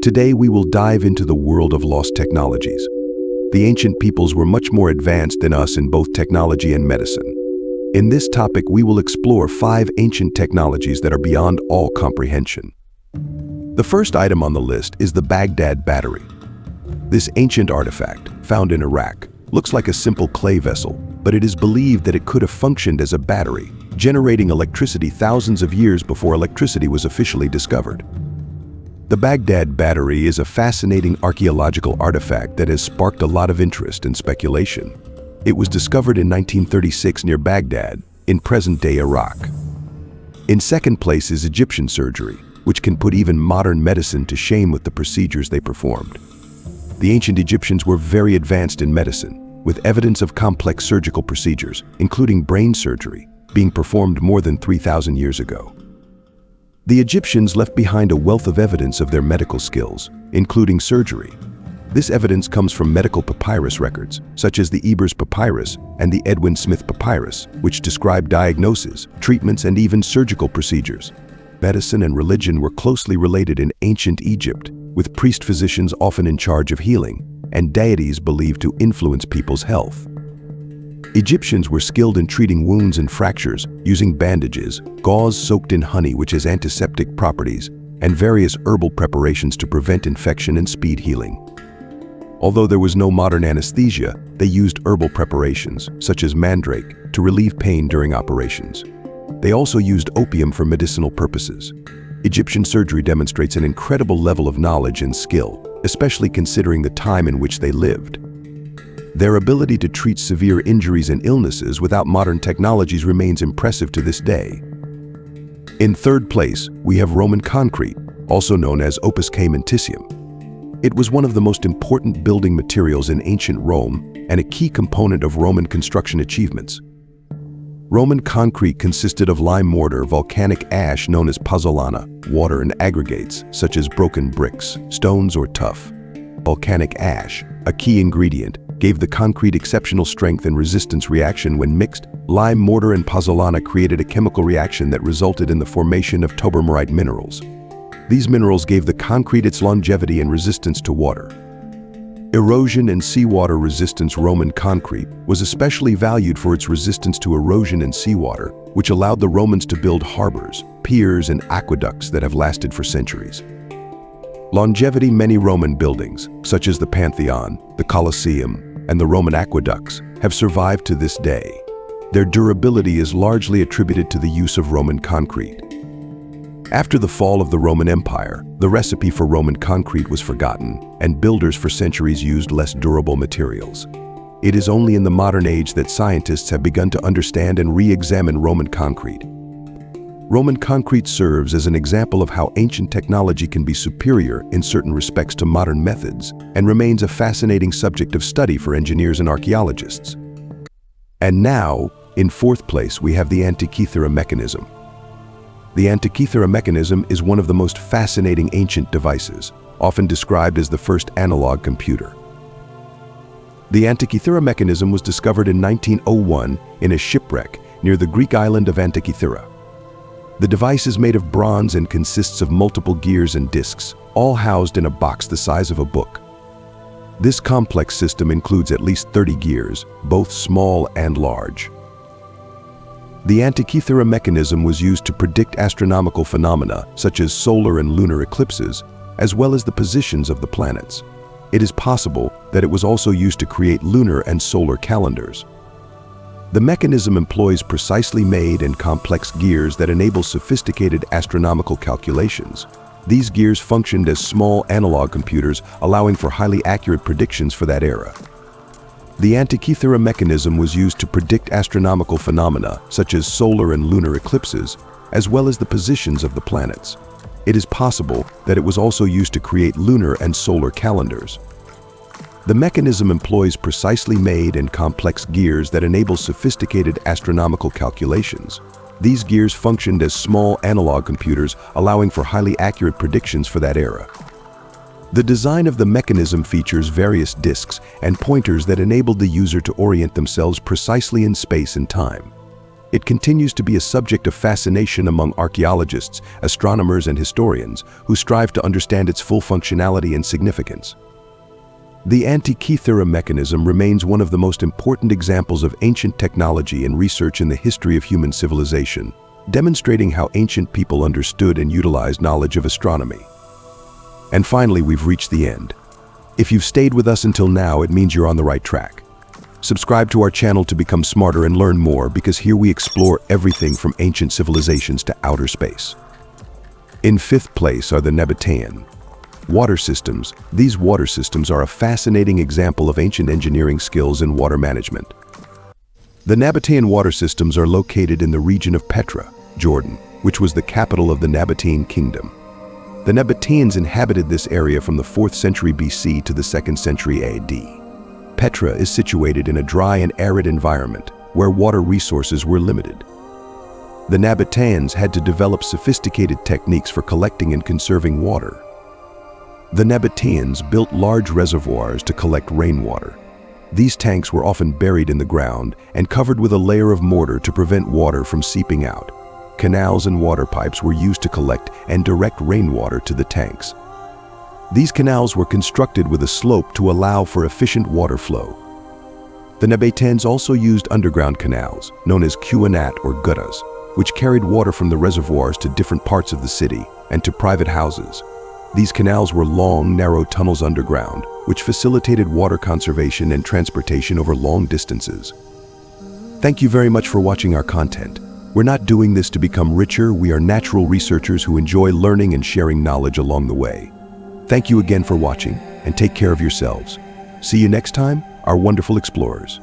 Today we will dive into the world of lost technologies. The ancient peoples were much more advanced than us in both technology and medicine. In this topic, we will explore 5 ancient technologies that are beyond all comprehension. The first item on the list is the Baghdad Battery. This ancient artifact, found in Iraq, looks like a simple clay vessel, but it is believed that it could have functioned as a battery, generating electricity thousands of years before electricity was officially discovered. The Baghdad Battery is a fascinating archaeological artifact that has sparked a lot of interest and speculation. It was discovered in 1936 near Baghdad, in present-day Iraq. In second place is Egyptian surgery, which can put even modern medicine to shame with the procedures they performed. The ancient Egyptians were very advanced in medicine, with evidence of complex surgical procedures, including brain surgery, being performed more than 3,000 years ago. The Egyptians left behind a wealth of evidence of their medical skills, including surgery. This evidence comes from medical papyrus records, such as the Ebers Papyrus and the Edwin Smith Papyrus, which describe diagnoses, treatments, and even surgical procedures. Medicine and religion were closely related in ancient Egypt, with priest-physicians often in charge of healing, and deities believed to influence people's health. Egyptians were skilled in treating wounds and fractures using bandages, gauze soaked in honey which has antiseptic properties, and various herbal preparations to prevent infection and speed healing. Although there was no modern anesthesia, they used herbal preparations, such as mandrake, to relieve pain during operations. They also used opium for medicinal purposes. Egyptian surgery demonstrates an incredible level of knowledge and skill, especially considering the time in which they lived. Their ability to treat severe injuries and illnesses without modern technologies remains impressive to this day. In third place, we have Roman concrete, also known as opus caementicium. It was one of the most important building materials in ancient Rome and a key component of Roman construction achievements. Roman concrete consisted of lime mortar, volcanic ash known as pozzolana, water, and aggregates such as broken bricks, stones, or tuff. Volcanic ash, a key ingredient, gave the concrete exceptional strength and resistance. Reaction when mixed, lime mortar and pozzolana created a chemical reaction that resulted in the formation of tobermorite minerals. These minerals gave the concrete its longevity and resistance to water. Erosion and seawater resistance. Roman concrete was especially valued for its resistance to erosion and seawater, which allowed the Romans to build harbors, piers, and aqueducts that have lasted for centuries. Longevity. Many Roman buildings, such as the Pantheon, the Colosseum, and the Roman aqueducts, have survived to this day. Their durability is largely attributed to the use of Roman concrete. After the fall of the Roman Empire, the recipe for Roman concrete was forgotten, and builders for centuries used less durable materials. It is only in the modern age that scientists have begun to understand and re-examine Roman concrete. Roman concrete serves as an example of how ancient technology can be superior in certain respects to modern methods, and remains a fascinating subject of study for engineers and archaeologists. And now, in fourth place, we have the Antikythera Mechanism. The Antikythera Mechanism is one of the most fascinating ancient devices, often described as the first analog computer. The Antikythera Mechanism was discovered in 1901 in a shipwreck near the Greek island of Antikythera. The device is made of bronze and consists of multiple gears and discs, all housed in a box the size of a book. This complex system includes at least 30 gears, both small and large. The Antikythera Mechanism was used to predict astronomical phenomena such as solar and lunar eclipses, as well as the positions of the planets. It is possible that it was also used to create lunar and solar calendars. The mechanism employs precisely made and complex gears that enable sophisticated astronomical calculations. These gears functioned as small analog computers, allowing for highly accurate predictions for that era. The Antikythera Mechanism was used to predict astronomical phenomena such as solar and lunar eclipses, as well as the positions of the planets. It is possible that it was also used to create lunar and solar calendars. The mechanism employs precisely made and complex gears that enable sophisticated astronomical calculations. These gears functioned as small analog computers, allowing for highly accurate predictions for that era. The design of the mechanism features various discs and pointers that enabled the user to orient themselves precisely in space and time. It continues to be a subject of fascination among archaeologists, astronomers, and historians who strive to understand its full functionality and significance. The Antikythera Mechanism remains one of the most important examples of ancient technology and research in the history of human civilization, demonstrating how ancient people understood and utilized knowledge of astronomy. And finally, we've reached the end. If you've stayed with us until now, it means you're on the right track. Subscribe to our channel to become smarter and learn more, because here we explore everything from ancient civilizations to outer space. In fifth place are the Nabataean water systems. These water systems are a fascinating example of ancient engineering skills in water management. The Nabataean water systems are located in the region of Petra, Jordan, which was the capital of the Nabataean kingdom. The Nabataeans inhabited this area from the 4th century BC to the 2nd century AD. Petra is situated in a dry and arid environment where water resources were limited. The Nabataeans had to develop sophisticated techniques for collecting and conserving water. The Nabataeans built large reservoirs to collect rainwater. These tanks were often buried in the ground and covered with a layer of mortar to prevent water from seeping out. Canals and water pipes were used to collect and direct rainwater to the tanks. These canals were constructed with a slope to allow for efficient water flow. The Nabataeans also used underground canals, known as kuanat or guttas, which carried water from the reservoirs to different parts of the city and to private houses. These canals were long, narrow tunnels underground, which facilitated water conservation and transportation over long distances. Thank you very much for watching our content. We're not doing this to become richer. We are natural researchers who enjoy learning and sharing knowledge along the way. Thank you again for watching, and take care of yourselves. See you next time, our wonderful explorers.